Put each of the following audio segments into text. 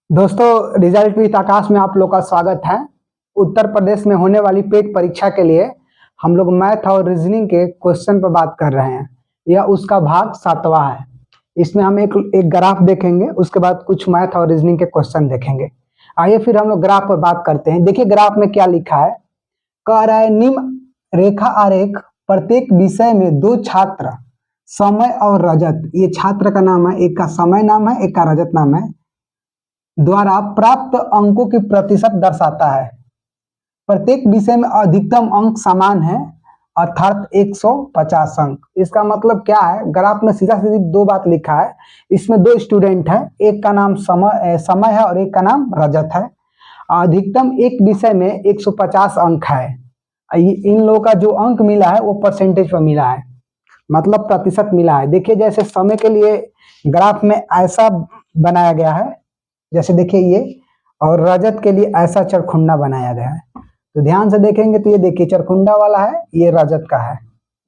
दोस्तों, result with आकाश में आप लोग का स्वागत है। उत्तर प्रदेश में होने वाली पेट परीक्षा के लिए हम लोग मैथ और रीजनिंग के क्वेश्चन पर बात कर रहे हैं। यह उसका भाग 7वां है। इसमें हम एक ग्राफ देखेंगे, उसके बाद कुछ मैथ और रीजनिंग के क्वेश्चन देखेंगे। आइए फिर हम लोग ग्राफ पर बात करते हैं। देखिए ग्राफ में क्या लिखा है। कह रहा है निम्न रेखा आरेख प्रत्येक विषय में दो छात्र समय और रजत, ये छात्र का नाम है, एक का समय नाम है, एक का रजत नाम है, द्वारा प्राप्त अंकों की प्रतिशत दर्शाता है। प्रत्येक विषय में अधिकतम अंक समान है, अर्थात 150 अंक। इसका मतलब क्या है, ग्राफ में सीधा सीधी दो बात लिखा है। इसमें दो स्टूडेंट है, एक का नाम समय है और एक का नाम रजत है। अधिकतम एक विषय में 150 अंक है। इन लोगों का जो अंक मिला है वो परसेंटेज पर मिला है, मतलब प्रतिशत मिला है। देखिए जैसे समय के लिए ग्राफ में ऐसा बनाया गया है, जैसे देखिए ये, और रजत के लिए ऐसा चरखुंडा बनाया गया है। तो ध्यान से देखेंगे तो ये देखिए चरखुंडा वाला है, ये रजत का है,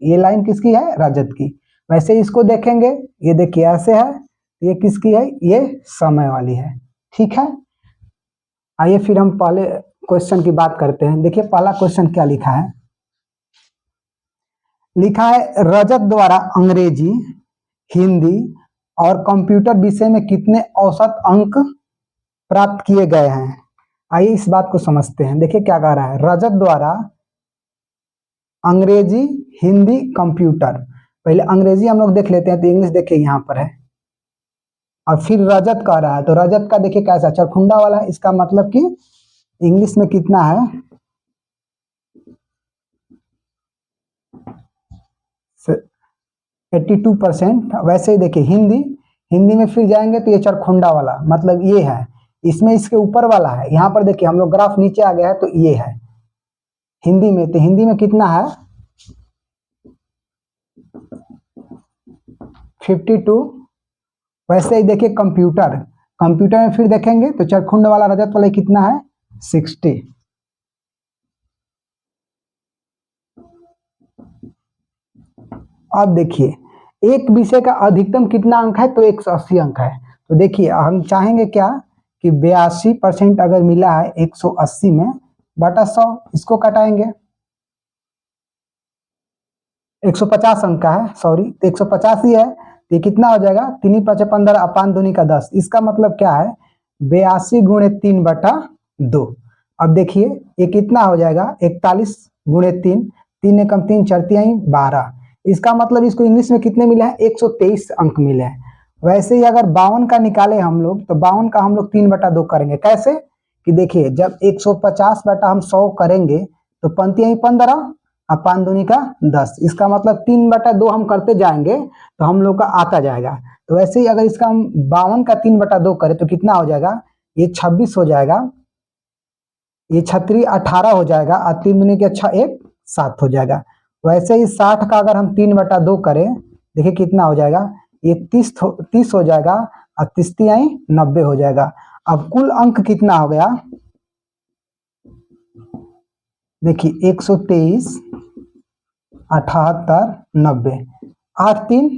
ये लाइन किसकी है, रजत की। वैसे इसको देखेंगे, ये देखिए ऐसे है, ये किसकी है, ये समय वाली है। ठीक है, आइए फिर हम पहले क्वेश्चन की बात करते हैं। देखिए पहला क्वेश्चन क्या लिखा है। लिखा है रजत द्वारा अंग्रेजी, हिंदी और कंप्यूटर विषय में कितने औसत अंक प्राप्त किए गए हैं। आइए इस बात को समझते हैं। देखिए क्या कह रहा है, रजत द्वारा अंग्रेजी, हिंदी, कंप्यूटर। पहले अंग्रेजी हम लोग देख लेते हैं, तो इंग्लिश देखिए यहाँ पर है, और फिर रजत कह रहा है। तो रजत का देखिए कैसा चरखुंडा वाला है, इसका मतलब कि इंग्लिश में कितना है, 82%। वैसे ही देखिए हिंदी में फिर जाएंगे तो ये चरखुंडा वाला मतलब ये है, इसमें इसके ऊपर वाला है। यहाँ पर देखिए हम लोग ग्राफ नीचे आ गया है, तो ये है हिंदी में। तो हिंदी में कितना है, 52। वैसे ही देखिए कंप्यूटर में फिर देखेंगे तो चरखुंड वाला रजत वाला कितना है, 60। अब देखिए एक विषय का अधिकतम कितना अंक है, तो 180 अंक है। तो देखिए हम चाहेंगे क्या कि 82% अगर मिला है 180 में बटा 100, इसको कटाएंगे। 150 अंक का है, सॉरी, तो 150 ही है, तो ये कितना हो जाएगा, 3 5 15 अपान दूनी का 10। इसका मतलब क्या है, 82 गुणे 3 बटा 2। अब देखिए ये कितना हो जाएगा, 41 गुणे 3, 3 एकम 3 चरतियाई 12। इसका मतलब इसको इंग्लिश में कितने मिले हैं, 123 अंक मिले हैं। वैसे ही अगर 52 का निकाले हम लोग, तो 52 का हम लोग 3 बटा 2 करेंगे। कैसे कि देखिए जब 150 बटा हम 100 करेंगे तो पंक्तियां 15 अपान दूनी का 10। इसका मतलब 3 बटा 2 हम करते जाएंगे तो हम लोग का आता जाएगा। तो वैसे ही अगर इसका हम 52 का 3 बटा 2 करें तो कितना हो जाएगा, ये 26 हो जाएगा, ये 36 18 हो जाएगा, और 3 दूनी के 6 1 7 हो जाएगा। वैसे ही 60 का अगर हम 3 बटा 2 करें, देखिए कितना हो जाएगा, ये 30 हो जाएगा, और 30 तिहाई 90 हो जाएगा। अब कुल अंक कितना हो गया, देखिए 123 78 90, 8 3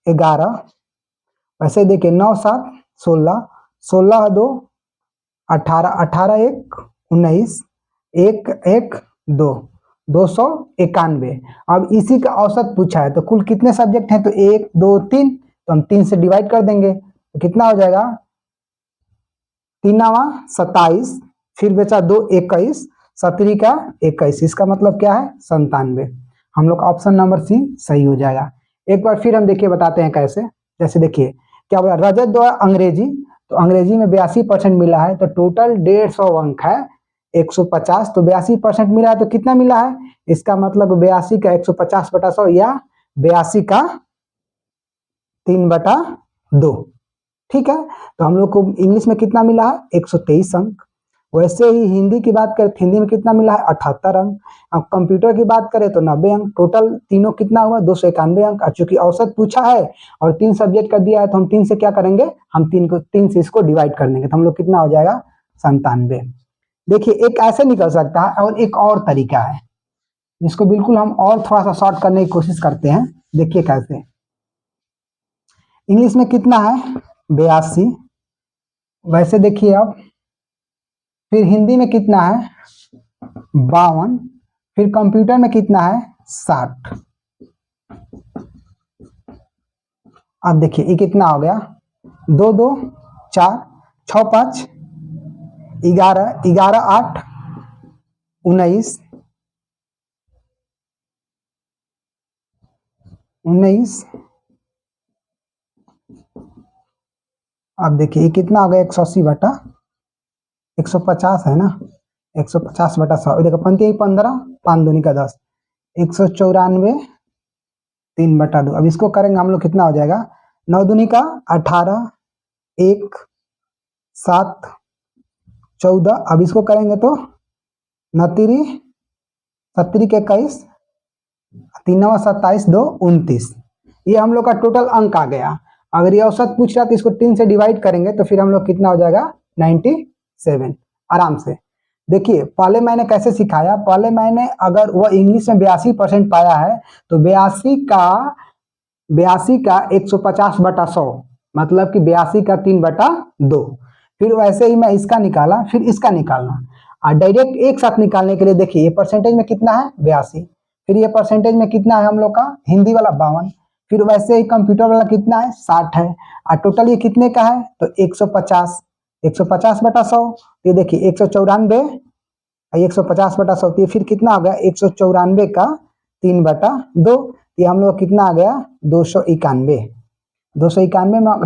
11। वैसे देखिए 9 7 16, 16 2 18, 18 1 19, 1 1 2, 291। अब इसी का औसत पूछा है, तो कुल कितने सब्जेक्ट हैं, तो 1 2 3, तो हम 3 से डिवाइड कर देंगे, तो कितना हो जाएगा, 3 27, फिर बचा 2 21, 17 का 21। इसका मतलब क्या है, 97। हम लोग ऑप्शन नंबर सी सही हो जाएगा। एक बार फिर हम देखिए बताते हैं कैसे। जैसे देखिए क्या बोला, रजत द्वारा अंग्रेजी, तो अंग्रेजी में 82% मिला है, तो टोटल 150 अंक है, 150। तो 82% मिला है, तो कितना मिला है, इसका मतलब 82 का 150 बटा 100 या 82 का 3 बटा 2। ठीक है, तो हम लोग को इंग्लिश में कितना मिला है, 123 अंक। वैसे ही हिंदी की बात करें, हिंदी में कितना मिला है, 78 अंक। अब कंप्यूटर की बात करें तो 90 अंक। टोटल तीनों कितना हुआ, 291 अंक। चूंकि औसत पूछा है और 3 सब्जेक्ट का दिया है, तो हम 3 से क्या करेंगे, हम 3 से इसको डिवाइड कर देंगे, तो हम लोग कितना हो जाएगा, 97। देखिए एक ऐसे निकल सकता है, और एक और तरीका है जिसको बिल्कुल हम और थोड़ा सा शॉर्ट करने की कोशिश करते हैं। देखिए कैसे, इंग्लिश में कितना है, 82, वैसे देखिए अब फिर हिंदी में कितना है 52, फिर कंप्यूटर में कितना है 60। अब देखिए ये कितना हो गया 2 2 4 6 5 11 11 8 19 19। अब देखिए ये कितना हो गया 180 बटा 150 है ना, 150 बटा 100। देखो पंती 15 5 दूनी का 10, 194 3 बटा 2। अब इसको करेंगे हम लोग कितना हो जाएगा 9 दूनी का 18 1 7 14। अब इसको करेंगे तो 29 70 के 21 3 9 27 2 29। ये हम लोग का टोटल अंक आ गया। अगर ये औसत पूछ रहा तो इसको 3 से डिवाइड करेंगे तो फिर हम लोग कितना हो जाएगा 97 आराम से। देखिए पहले मैंने कैसे सिखाया, पहले मैंने अगर वो इंग्लिश में 82% पाया है तो 82 का 150 बटा 100 मतलब कि 82 का 3 बटा 2। फिर वैसे ही मैं इसका निकाला, फिर इसका निकालना और डायरेक्ट एक साथ निकालने के लिए देखिए ये परसेंटेज में कितना है 82, फिर ये परसेंटेज में कितना है हम लोग का हिंदी वाला 52, फिर वैसे ही कंप्यूटर वाला कितना है 60 है और टोटल ये कितने का है तो 150 बटा 100। ये देखिए 194 150 बटा 100 ये फिर कितना हो गया 194 का 3 बटा 2। ये हम लोग कितना आ गया 291 में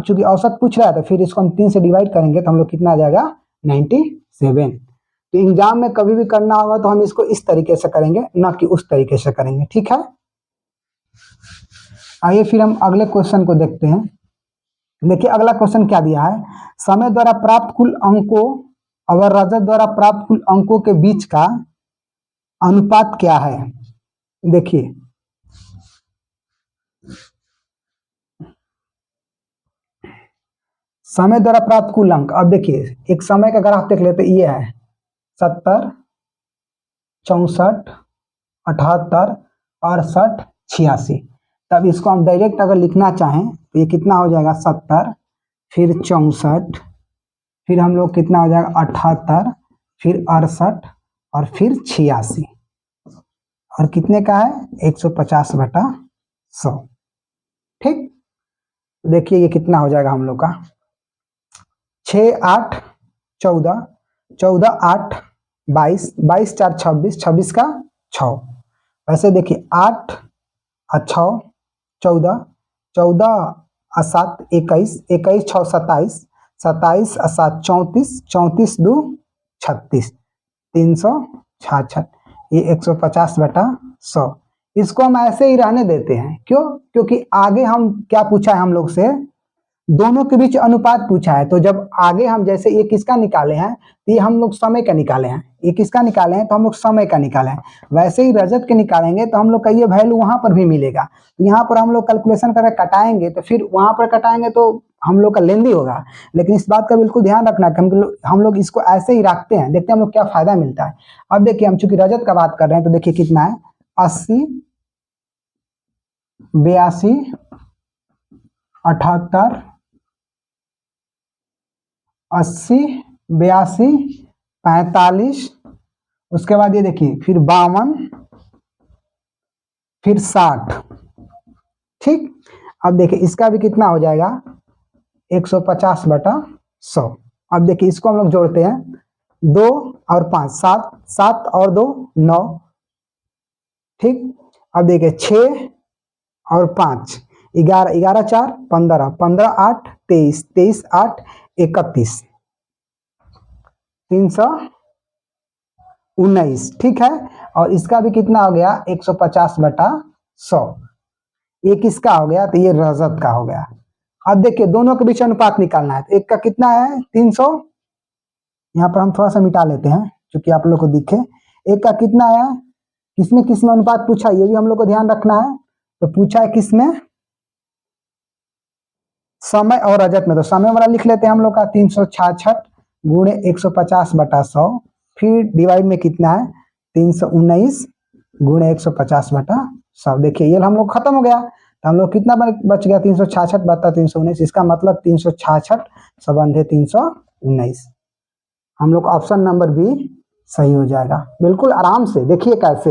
चूंकि औसत पूछ रहा है तो फिर इसको हम 3 से डिवाइड करेंगे तो हम लोग कितना आ जाएगा 97। तो एग्जाम में कभी भी करना होगा तो हम इसको इस तरीके से करेंगे ना कि उस तरीके से करेंगे, ठीक है। आइए फिर हम अगले क्वेश्चन को देखते हैं। देखिए अगला क्वेश्चन क्या दिया है, समय द्वारा प्राप्त कुल अंकों और रजत द्वारा प्राप्त कुल अंकों के बीच का अनुपात क्या है। देखिए समय द्वारा प्राप्त कुल अंक, अब देखिए एक समय का ग्राफ देख लेते, ये है 70 64 78 68 86। तब इसको हम डायरेक्ट अगर लिखना चाहें तो ये कितना हो जाएगा 70 फिर 64 फिर हम लोग कितना हो जाएगा 78 फिर 68 और फिर 86 और कितने का है 150 बटा 100। ठीक, देखिए ये कितना हो जाएगा हम लोग का 6 8 14 14 8 22 22 4 26 26 का 6। वैसे देखिए 8 और 6 14 14 और 7 21 21 6 27 27 और 7 34 34 2 36 366। ये 150 बटा 100। इसको हम ऐसे ही रहने देते हैं, क्यों, क्योंकि आगे हम क्या पूछा है हम लोग से, दोनों के बीच अनुपात पूछा है। तो जब आगे हम जैसे ये किसका निकाले हैं तो ये हम लोग समय का निकाले हैं, ये किसका निकाले हैं तो हम लोग समय का निकाले हैं। वैसे ही रजत के निकालेंगे तो हम लोग का ये वैल्यू वहां पर भी मिलेगा। तो यहाँ पर हम लोग कैलकुलेशन करके कटाएंगे तो फिर वहां पर कटाएंगे तो हम लोग का लेंदी होगा। लेकिन इस बात का बिल्कुल ध्यान रखना कि हम लोग इसको ऐसे ही रखते हैं, देखते हैं हम लोग क्या फायदा मिलता है। अब देखिए हम चूंकि रजत का बात कर रहे हैं तो देखिए कितना है 80 82 78 80 82 45। उसके बाद ये देखिए फिर 52 फिर 60। ठीक, अब देखिए इसका भी कितना हो जाएगा 150 बटा 100। अब देखिए इसको हम लोग जोड़ते हैं 2 और 5 7 7 और 2 9। ठीक, अब देखिए 6 और 5 11 11 4 15 15 8 23 23 8 31 319। ठीक है, और इसका भी कितना हो गया 150 बटा 100। ये किसका हो गया तो ये रजत का हो गया। अब देखिए दोनों के बीच अनुपात निकालना है तो एक का कितना है 300, यहाँ पर हम थोड़ा सा मिटा लेते हैं क्योंकि आप लोग को दिखे। एक का कितना है, किसमें किसमें अनुपात पूछा ये भी हम लोग को ध्यान रखना है। तो पूछा है किसमें, समय और रजत में। तो समय वाला लिख लेते हैं हम लोग का 366 गुणे 150 बटा 100, फिर डिवाइड में कितना है 319 गुणे 150 बटा 100। देखिए ये हम लोग खत्म हो गया। तो हम लोग कितना बच गया 366 बटा 319। इसका मतलब 366 संबंध है 319। 19। हम लोग ऑप्शन नंबर बी सही हो जाएगा। बिल्कुल आराम से देखिए कैसे,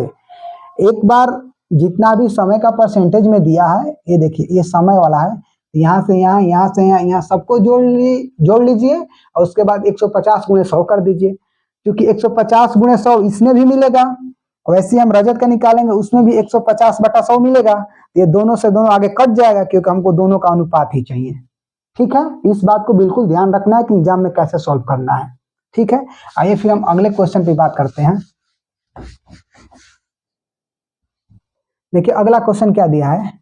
एक बार जितना भी समय का परसेंटेज में दिया है, ये देखिए ये समय वाला है, यहाँ से यहाँ, यहाँ से यहाँ, यहाँ सबको जोड़ लीजिए और उसके बाद 150 गुणे 100 कर दीजिए, क्योंकि 150 गुणे 100 इसमें भी मिलेगा, वैसे हम रजत का निकालेंगे उसमें भी 150/100 मिलेगा। ये दोनों से दोनों आगे कट जाएगा, क्योंकि हमको दोनों का अनुपात ही चाहिए। ठीक है, इस बात को बिल्कुल ध्यान रखना है कि एग्जाम में कैसे सॉल्व करना है। ठीक है, आइए फिर हम अगले क्वेश्चन पे बात करते हैं। देखिए अगला क्वेश्चन क्या दिया है,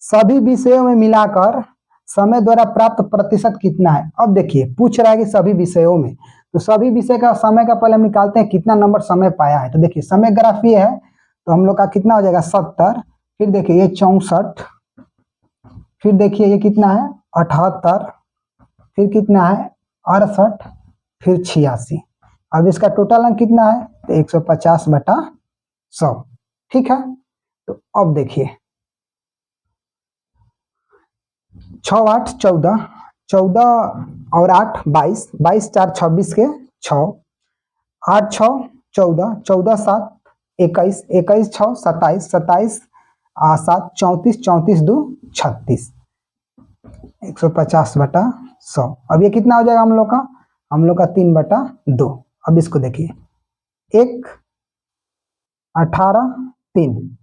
सभी विषयों में मिलाकर समय द्वारा प्राप्त प्रतिशत कितना है। अब देखिए पूछ रहा है कि सभी विषयों में, तो सभी विषय का समय का पहले हम निकालते हैं कितना नंबर समय पाया है। तो देखिए समय ग्राफ ये है, तो हम लोग का कितना हो जाएगा 70, फिर देखिए ये 64, फिर देखिए ये कितना है 78, फिर कितना है 68, फिर 86। अब इसका टोटल अंक कितना है, तो 150/100। ठीक है, तो अब देखिए 6 8 14, 14 और 8 22, 22 4 26 के 6, 8 6 14, 14 7 21, 21 6 27, 27 7 34, 34 2 36, 150/100। अब ये कितना हो जाएगा हम लोग का 3/2। अब इसको देखिए 1 18 3,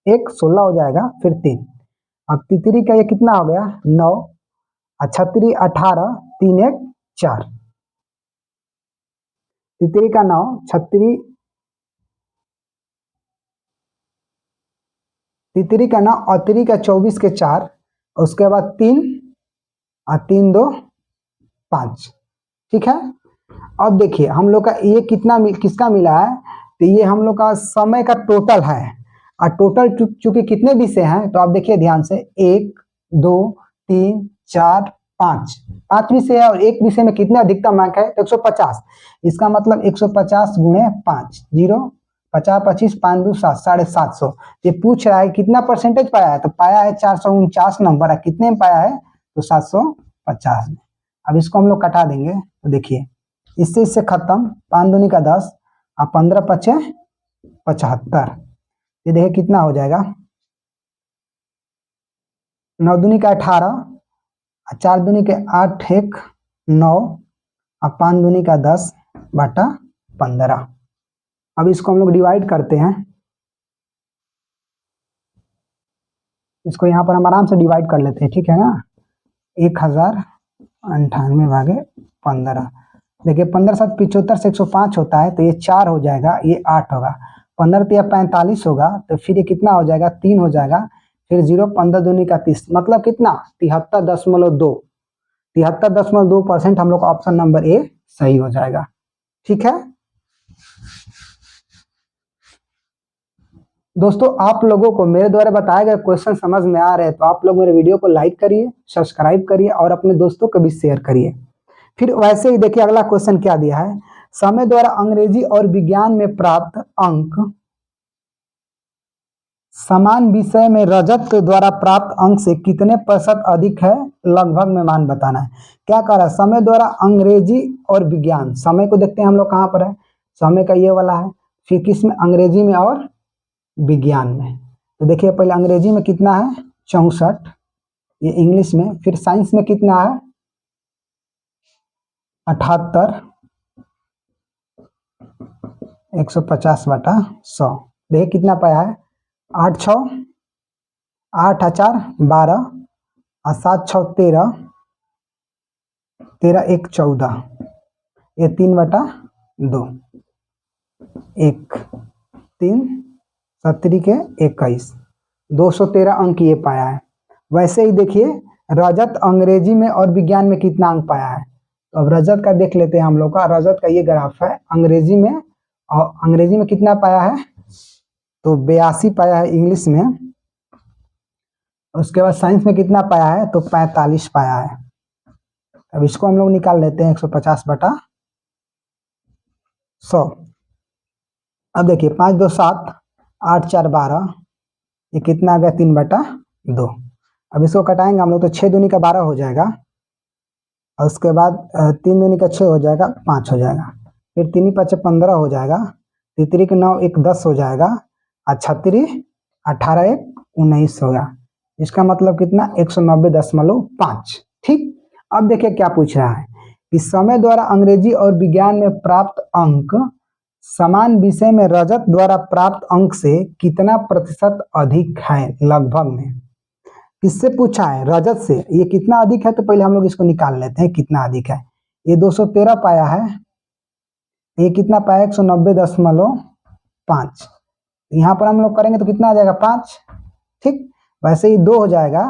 1 16 हो जाएगा, फिर 3, अब तितरी का ये कितना हो गया 9, 36 18, 3 1 4, तितरी का 9, 36 तितरी का 9 और तितरी का 24 के 4, उसके बाद 3 और 3 2 5। ठीक है, अब देखिए हम लोग का ये किसका मिला है, तो ये हम लोग का समय का टोटल है, और टोटल चूंकि कितने विषय हैं, तो आप देखिए ध्यान से 1 2 3 4 5 विषय है, और एक विषय में कितने अधिकतम अंक है, तो 150। इसका मतलब 150 गुणे 5, 0 50 25 5 2 7, 750। ये पूछ रहा है कितना परसेंटेज पाया है, तो पाया है 449 नंबर है, कितने में पाया है, तो 750 में। अब इसको हम लोग कटा देंगे, तो देखिए इससे खत्म, 5 दूनी का 10 और 15 पचे 75। ये देखिए कितना हो जाएगा, 9 दूनी का 18, 4 दूनी के 8 1 9 और 5 दूनी का 10/15। अब इसको हम लोग डिवाइड करते हैं, इसको यहाँ पर हम आराम से डिवाइड कर लेते हैं। ठीक है ना, 1098/15। देखिए 15 7 75 से 105 होता है, तो ये 4 हो जाएगा, ये 8 होगा, 15 3 45 होगा, तो फिर ये कितना हो जाएगा 3 हो जाएगा, फिर 0 15 दूनी का 30, मतलब कितना 73.2। 73.2% हम लोग ऑप्शन नंबर ए सही हो जाएगा। ठीक है दोस्तों, आप लोगों को मेरे द्वारा बताए गए क्वेश्चन समझ में आ रहे हैं, तो आप लोग मेरे वीडियो को लाइक करिए, सब्सक्राइब करिए और अपने दोस्तों को भी शेयर करिए। फिर वैसे ही देखिए अगला क्वेश्चन क्या दिया है, समय द्वारा अंग्रेजी और विज्ञान में प्राप्त अंक समान विषय में रजत द्वारा प्राप्त अंक से कितने प्रतिशत अधिक है, लगभग में मान बताना है। क्या कह रहा है, समय द्वारा अंग्रेजी और विज्ञान, समय को देखते हैं हम लोग कहाँ पर है, समय का ये वाला है, फिर किस में, अंग्रेजी में और विज्ञान में। तो देखिए पहले अंग्रेजी में कितना है 64, ये इंग्लिश में, फिर साइंस में कितना है 78, 150/100। देखिए कितना पाया है, 8 6 8 4 12 और 7 6 13, 13 1 14, ये 3/2, 1 3 70 के 21, 213 अंक ये पाया है। वैसे ही देखिए रजत अंग्रेजी में और विज्ञान में कितना अंक पाया है, तो अब रजत का देख लेते हैं हम लोग का। रजत का ये ग्राफ है, अंग्रेजी में, और अंग्रेजी में कितना पाया है, तो 82 पाया है इंग्लिश में। उसके बाद साइंस में कितना पाया है, तो 45 पाया है। अब इसको हम लोग निकाल लेते हैं 150/100। अब देखिए 5 2 7 8 4 12, ये कितना आ गया 3/2। अब इसको कटाएंगे हम लोग, तो 6 दूनी का 12 हो जाएगा, और उसके बाद 3 दूनी का 6 हो जाएगा, 5 हो जाएगा। फिर 3 5 15 हो जाएगा, 3 के 9 1 10 हो जाएगा, और 36 18 1 19 हो गया। इसका मतलब कितना 190.5। ठीक, अब देखिए क्या पूछ रहा है कि समय द्वारा अंग्रेजी और विज्ञान में प्राप्त अंक समान विषय में रजत द्वारा प्राप्त अंक से कितना प्रतिशत अधिक है लगभग में। किससे पूछा है? रजत से। ये कितना अधिक है तो पहले हम लोग इसको निकाल लेते हैं कितना अधिक है। ये 213 पाया है, ये कितना पाया 190.5। यहाँ पर हम लोग करेंगे तो कितना आ जाएगा 5। ठीक, वैसे ही 2 हो जाएगा।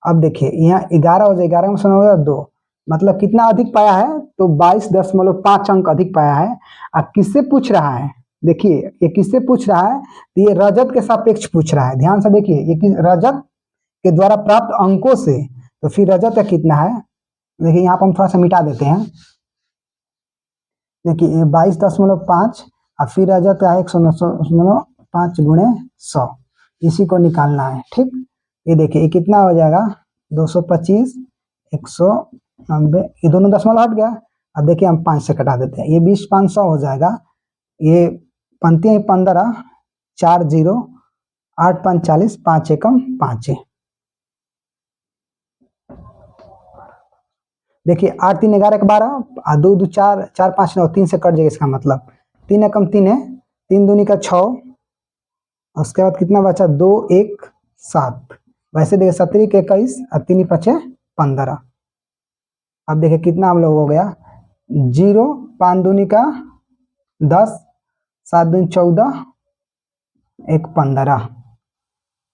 अब देखिए यहाँ 11 हो जाएगा, 11 में से 2 मतलब कितना अधिक पाया है तो 22.5 अंक अधिक पाया है। अब किससे पूछ रहा है? देखिए ये किससे पूछ रहा है तो ये रजत के सापेक्ष पूछ रहा है। ध्यान से देखिए ये रजत के द्वारा प्राप्त अंकों से, तो फिर रजत का कितना है देखिए यहाँ पर हम थोड़ा सा मिटा देते हैं। देखिए 22.5 और फिर रजत का 109.5 गुणे 100, इसी को निकालना है। ठीक, ये देखिए ये कितना हो जाएगा 225 190, ये दोनों दशमलव हट गया। अब देखिए हम 5 से कटा देते हैं, ये 20 500 हो जाएगा। ये पंक्तियां 15 4 0 8 5 40 5 एकम 5 है। देखिए 8 3 11 12 और 2 2 4 4 5 9 3 से कट जाएगा। इसका मतलब 3 एकम 3 है, 3 दूनी का 6, उसके बाद कितना बचा 2 1 7। वैसे देखिए 17 के 21 और 3 5 15। अब देखिए कितना हम लोग हो गया 0 5 दूनी का 10 7 दूनी 14 1 15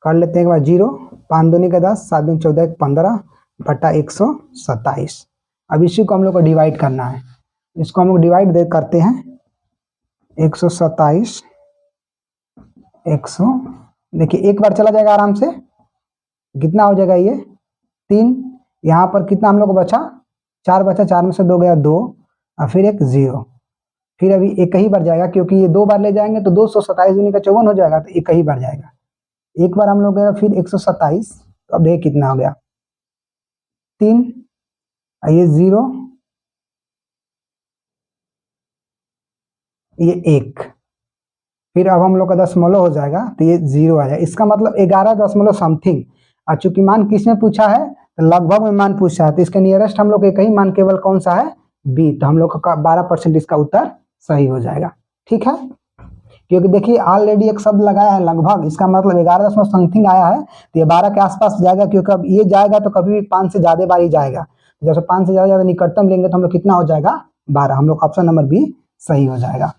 कर लेते हैं एक बार। 0 5 दूनी का 10 7 दूनी 14 1 15 बटा 127। अब इसी को हम लोग को डिवाइड करना है। इसको हम लोग डिवाइड करते हैं 127 100। देखिए एक बार चला जाएगा आराम से, कितना हो जाएगा ये 3। यहाँ पर कितना हम लोग को बचा 4 बचा, 4 में से 2 गया 2 और फिर एक 0। फिर अभी एक ही बार जाएगा क्योंकि ये 2 बार ले जाएंगे तो 227 दूनी का 54 हो जाएगा, तो एक ही बार जाएगा। एक बार हम लोग गया फिर 127। तो अब देखिए कितना हो गया 3 ये 0 ये 1। फिर अब हम लोग का दशमलव हो जाएगा तो ये 0 आ जाएगा। इसका मतलब 11 दशमलव समथिंग। और चूंकि मान किसने पूछा है तो लगभग में मान पूछा है, तो इसके नियरेस्ट हम लोग एक ही मान केवल कौन सा है बी। तो हम लोग का 12% इसका उत्तर सही हो जाएगा। ठीक है, क्योंकि देखिए ऑलरेडी एक शब्द लगाया है लगभग, इसका मतलब 11 दशमलव समथिंग आया है तो ये 12 के आसपास जाएगा। क्योंकि अब ये जाएगा तो कभी भी 5 से ज्यादा बार ही जाएगा। जैसे 5 से ज्यादा निकटतम लेंगे तो हम लोग कितना हो जाएगा 12। हम लोग ऑप्शन नंबर बी सही हो जाएगा।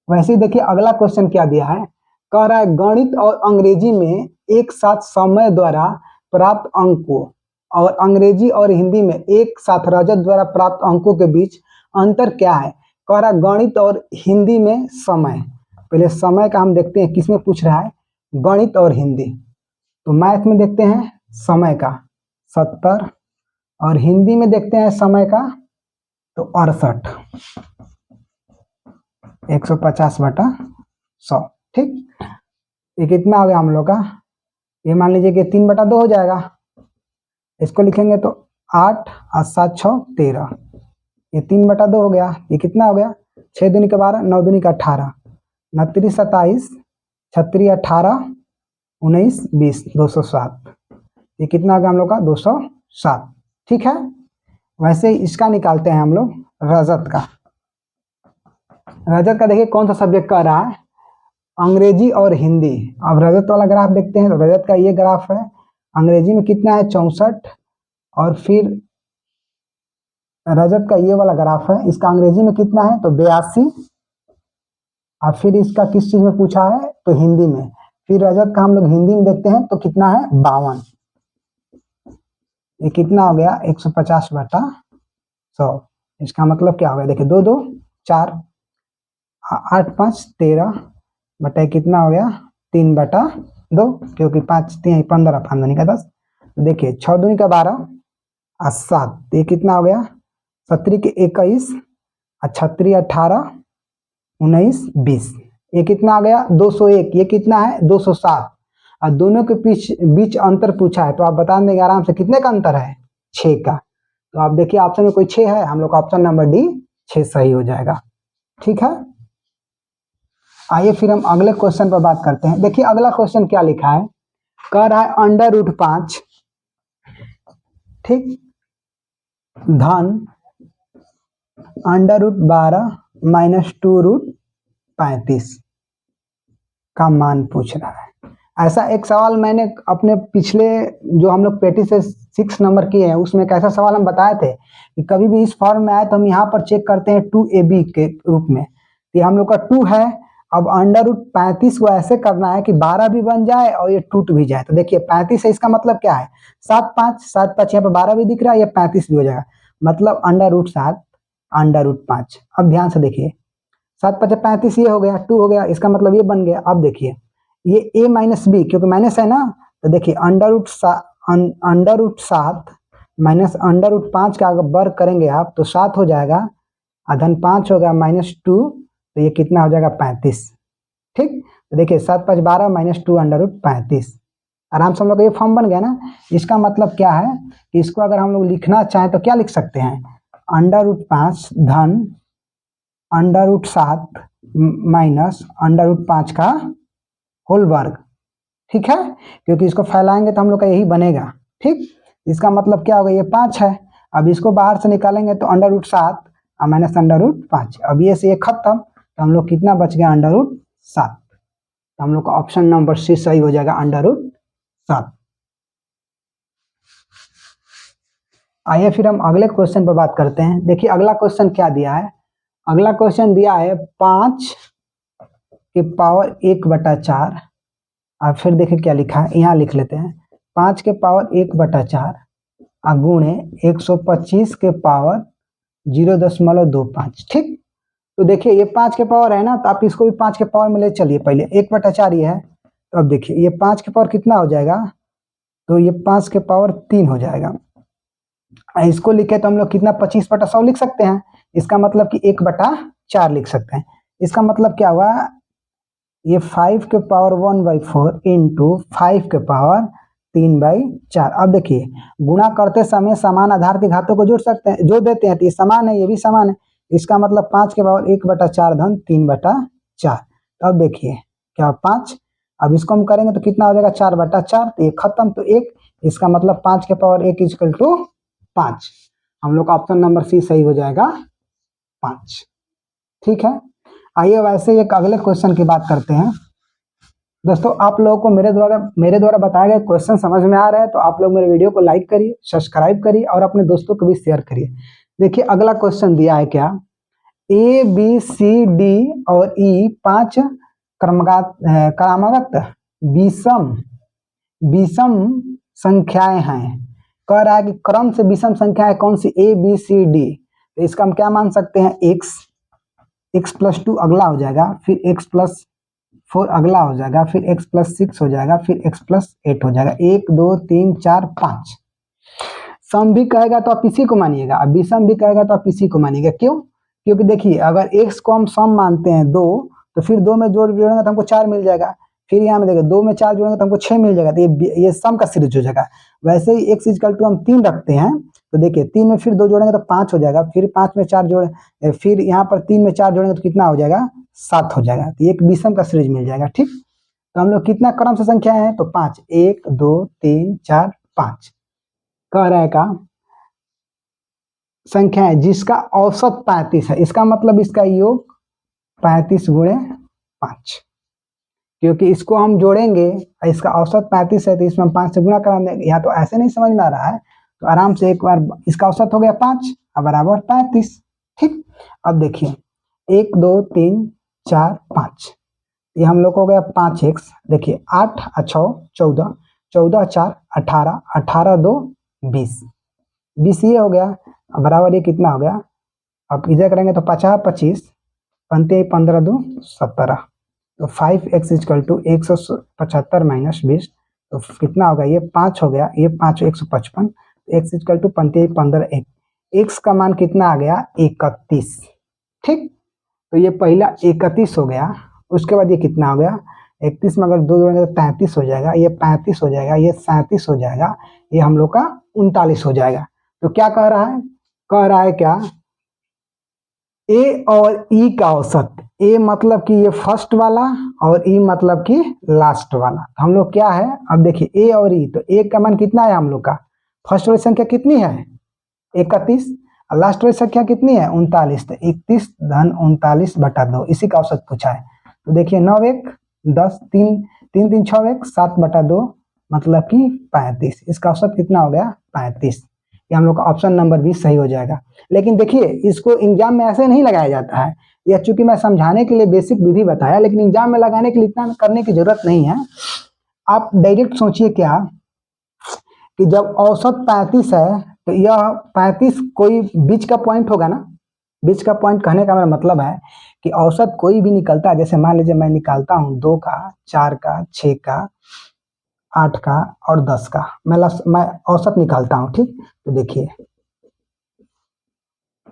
वैसे ही देखिए अगला क्वेश्चन क्या दिया है, कह रहा है गणित और अंग्रेजी में एक साथ समय द्वारा प्राप्त अंकों और अंग्रेजी और हिंदी में एक साथ रजत द्वारा प्राप्त अंकों के बीच अंतर क्या है। कह रहा है गणित और हिंदी में समय। पहले समय का हम देखते हैं किसमें पूछ रहा है, गणित और हिंदी। तो मैथ में देखते हैं समय का 70 और हिंदी में देखते हैं समय का तो 68 150/100। ठीक, ये कितना हो गया हम लोग का, ये मान लीजिए कि 3/2 हो जाएगा। इसको लिखेंगे तो 8 और 7 6 13, ये 3/2 हो गया। ये कितना हो गया 6 दूनी का 12 9 दूनी का 18 29 27 36 18 19 20 207। ये कितना हो गया हम लोग का 207। ठीक है, वैसे ही इसका निकालते हैं हम लोग रजत का। रजत का देखिए कौन सा सब्जेक्ट कह रहा है, अंग्रेजी और हिंदी। अब रजत वाला ग्राफ देखते हैं तो रजत का ये ग्राफ है, अंग्रेजी में कितना है 64 और फिर रजत का ये वाला ग्राफ है, इसका अंग्रेजी में कितना है तो 82 और फिर इसका किस चीज में पूछा है तो हिंदी में। फिर रजत का हम लोग हिंदी में देखते हैं तो कितना है 52। ये कितना हो गया 150/100। इसका मतलब क्या हो गया देखिए 2 2 4 8 5 13 बटा कितना हो गया 3/2 क्योंकि 5 3 15 5 दूनी का 10। तो देखिए 6 दूनी का 12 और 7, ये कितना हो गया 17 के 21 और 36 18 19 20। ये कितना आ गया 201। ये कितना है 207 और दोनों के बीच अंतर पूछा है तो आप बता देंगे आराम से कितने का अंतर है 6 का। तो आप देखिए ऑप्शन में कोई 6 है, हम लोग का ऑप्शन नंबर डी 6 सही हो जाएगा। ठीक है, आइए फिर हम अगले क्वेश्चन पर बात करते हैं। देखिए अगला क्वेश्चन क्या लिखा है, कह रहा है √5 ठीक धन √12 माइनस 2√35 का मान पूछ रहा है। ऐसा एक सवाल मैंने अपने पिछले जो हम लोग पेटी से 6 नंबर किए हैं उसमें एक ऐसा सवाल हम बताए थे कि कभी भी इस फॉर्म में आए तो हम यहाँ पर चेक करते हैं 2ab के रूप में। ये हम लोग का 2 है, अब √35 को ऐसे करना है कि 12 भी बन जाए और ये टूट भी जाए। तो देखिए 35 है, इसका मतलब क्या है 7 5 यहाँ पे 12 भी दिख रहा है, ये 35 भी हो जाएगा, मतलब √7 √5। अब ध्यान से देखिए 7 5 35 ये हो गया, 2 हो गया, इसका मतलब ये बन गया। अब देखिए ये a माइनस बी क्योंकि माइनस है ना, तो देखिए √7 माइनस √5 का अगर वर्ग करेंगे आप तो 7 हो जाएगा, धन 5 होगा -2, तो ये कितना हो जाएगा 35। ठीक, तो देखिए 7 5 12 माइनस 2 √35, आराम से हम लोग ये फॉर्म बन गया ना। इसका मतलब क्या है कि इसको अगर हम लोग लिखना चाहें तो क्या लिख सकते हैं, √5 धन √7 माइनस √5 का होल वर्ग। ठीक है, क्योंकि इसको फैलाएंगे तो हम लोग का यही बनेगा। ठीक, इसका मतलब क्या होगा, ये 5 है, अब इसको बाहर से निकालेंगे तो √7 माइनस √5, अब ये से ये खत्म, तो हम लोग कितना बच गया √7, तो हम लोग का ऑप्शन नंबर सी सही हो जाएगा √7। आइए फिर हम अगले क्वेश्चन पर बात करते हैं। देखिए अगला क्वेश्चन क्या दिया है, अगला क्वेश्चन दिया है 5 के पावर 1/4। अब फिर देखिए क्या लिखा है, यहाँ लिख लेते हैं 5 के पावर 1/4 गुणे 125 के पावर 0.25। ठीक, तो देखिए ये 5 के पावर है ना, तो आप इसको भी 5 के पावर में ले चलिए, पहले 1/4 ये है, तो अब देखिए ये 5 के पावर कितना हो जाएगा, तो ये 5 के पावर 3 हो जाएगा। इसको लिखे तो हम लोग कितना 25/100 लिख सकते हैं, इसका मतलब कि 1/4 लिख सकते हैं। इसका मतलब क्या हुआ, ये 5 के पावर 1/4 इंटू 5 के पावर 3/4। अब देखिए गुणा करते समय समान आधार के घातों को जोड़ सकते हैं, जोड़ देते हैं, तो ये समान है, ये भी समान है, इसका मतलब 5 के पावर 1/4 धन 3/4। तो अब देखिए क्या 5, अब इसको हम करेंगे तो कितना हो जाएगा 4/4, तो ये खत्म, तो 1, इसका मतलब 5 के पावर 1 इक्वल टू 5। हम लोग का ऑप्शन नंबर सी सही हो जाएगा 5। ठीक है, आइए वैसे एक अगले क्वेश्चन की बात करते हैं। दोस्तों आप लोगों को मेरे द्वारा बताए गए क्वेश्चन समझ में आ रहा है तो आप लोग मेरे वीडियो को लाइक करिए, सब्सक्राइब करिए और अपने दोस्तों को भी शेयर करिए। देखिए अगला क्वेश्चन दिया है क्या, ए बी सी डी और ई 5 क्रमागत विषम संख्याएं हैं। कह रहा है कि क्रम से विषम संख्याएं कौन सी, ए बी सी डी। तो इसका हम क्या मान सकते हैं, x + 2 अगला हो जाएगा, फिर x + 4 अगला हो जाएगा, फिर x + 6 हो जाएगा, फिर x + 8 हो जाएगा, 1 2 3 4 5। सम भी कहेगा तो आप इसी को मानिएगा, अब विषम भी कहेगा तो आप इसी को मानिएगा। क्यों, क्योंकि देखिए अगर x को हम सम मानते हैं 2, तो फिर 2 में जोड़ेंगे तो हमको 4 मिल जाएगा, फिर यहाँ में देखिए 2 में 4 जोड़ेंगे तो हमको 6 मिल जाएगा, तो ये सम का सीरीज हो जाएगा। वैसे ही x = हम 3 रखते हैं, तो देखिए 3 में फिर 2 जोड़ेंगे तो 5 हो जाएगा, फिर 5 में 4 जोड़े, फिर यहाँ पर 3 में 4 जोड़ेंगे तो कितना हो जाएगा 7 हो जाएगा, तो एक विषम का सीरीज मिल जाएगा। ठीक, तो हम लोग कितना क्रम से संख्या है, तो 5, 1 2 3 4 5 कह रहा है का संख्या है जिसका औसत 35 है। इसका मतलब इसका योग 35 × 5, क्योंकि इसको हम जोड़ेंगे, इसका औसत 35 है तो इसमें हम 5 से गुणा करा देंगे। यहाँ तो ऐसे नहीं समझ में आ रहा है, तो आराम से एक बार इसका औसत हो गया 5 बराबर 35। ठीक, अब देखिए 1 2 3 4 5, ये हम लोग हो गया 5x, देखिए 8 6 14, 14 4 18, 18 2 20, 20 ये हो गया, बराबर ये कितना हो गया, अब इधर करेंगे तो 50 25 पंते 15 2 17, तो 5x = 175 - 20, तो कितना होगा, ये 5 हो गया, ये 5 155, x = 15 1, x का मान कितना आ गया 31। ठीक, तो ये पहला 31 हो गया, उसके बाद ये कितना हो गया 31 में अगर 2 जोड़ेंगे तो 33 हो जाएगा, ये 35 हो जाएगा, ये 37 हो जाएगा, ये हम लोग का 39 हो जाएगा। तो क्या कह रहा है क्या, ए और ई का औसत, ए मतलब कि ये फर्स्ट वाला और ई मतलब कि लास्ट वाला। तो हम लोग क्या है, अब देखिए ए और ई, तो ए का मान कितना है हम लोग का, फर्स्ट वाली संख्या कितनी है 31, और लास्ट वाली संख्या कितनी है 39, तो 31 धन 39/2 इसी का औसत पूछा है। तो देखिए 9 1 10, 3 3 3 6 1 7/2 मतलब कि 35, इसका औसत कितना हो गया 35। ये हम लोग का ऑप्शन नंबर 20 सही हो जाएगा। लेकिन देखिए इसको एग्जाम में ऐसे नहीं लगाया जाता है, यह चूंकि मैं समझाने के लिए बेसिक विधि बताया, लेकिन एग्जाम में लगाने के लिए इतना करने की जरूरत नहीं है। आप डायरेक्ट सोचिए क्या कि जब औसत 35 है तो यह 35 कोई बीच का पॉइंट होगा ना, बीच का पॉइंट कहने का मेरा मतलब है कि औसत कोई भी निकलता है, जैसे मान लीजिए मैं निकालता हूँ 2 का, 4 का, 6 का, 8 का और 10 का, मैं औसत निकालता हूँ, ठीक। तो देखिए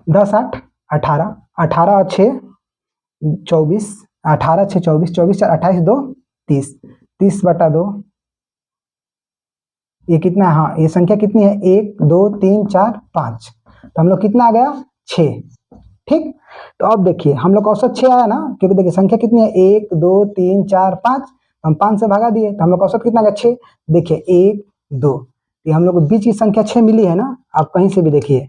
10 8 18, 18 और 6 24, 18 6 24, 24 4 28 2 30, 30/2 ये कितना है, हाँ ये संख्या कितनी है 1 2 3 4 5, तो हम लोग कितना आ गया 6, ठीक। तो अब देखिए हम लोग औसत 6 आया ना, क्योंकि देखिए संख्या कितनी है 1 2 3 4 5, हम 5 से भागा दिए तो हम लोग औसत कितना आ गया 6। देखिए 1 2, ये हम लोग को बीच की संख्या 6 मिली है ना, आप कहीं से भी देखिए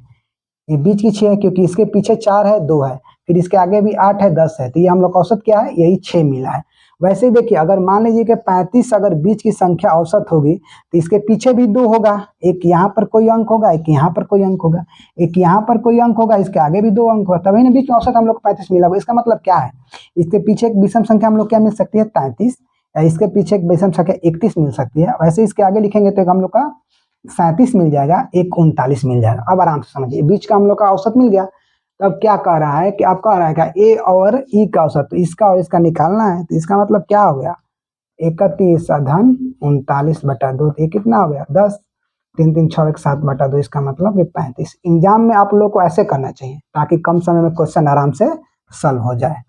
ये बीच की 6 है, क्योंकि इसके पीछे 4 है 2 है, फिर इसके आगे भी 8 है 10 है, तो ये हम लोग का औसत क्या है, यही 6 मिला है। वैसे ही देखिए अगर मान लीजिए कि 35 अगर बीच की संख्या औसत होगी तो इसके पीछे भी 2 होगा, एक यहाँ पर कोई अंक होगा, एक यहाँ पर कोई अंक होगा, एक यहाँ पर कोई अंक होगा, इसके आगे भी 2 अंक होगा, तभी ना बीच में औसत हम लोग को 35 मिला होगा। इसका मतलब क्या है, इसके पीछे एक विषम संख्या हम लोग क्या मिल सकती है 33, या इसके पीछे एक विषम संख्या 31 मिल सकती है। वैसे इसके आगे लिखेंगे तो हम लोग का 37 मिल जाएगा, एक 39 मिल जाएगा। अब आराम से समझिए, बीच का हम लोग का औसत मिल गया। तो अब क्या कह रहा है कि आप कह रहा है क्या ए और ई का औसत, तो इसका और इसका निकालना है, तो इसका मतलब क्या हो गया 31 धन 39/2, ये कितना हो गया 10, 3 3 6 1 7/2, इसका मतलब 35। एग्जाम में आप लोग को ऐसे करना चाहिए ताकि कम समय में क्वेश्चन आराम से सॉल्व हो जाए।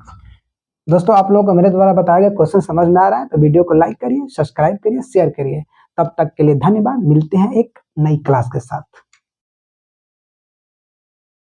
दोस्तों आप लोग को मेरे द्वारा बताया गया क्वेश्चन समझ में आ रहा है तो वीडियो को लाइक करिए, सब्सक्राइब करिए, शेयर करिए। तब तक के लिए धन्यवाद, मिलते हैं एक नई क्लास के साथ।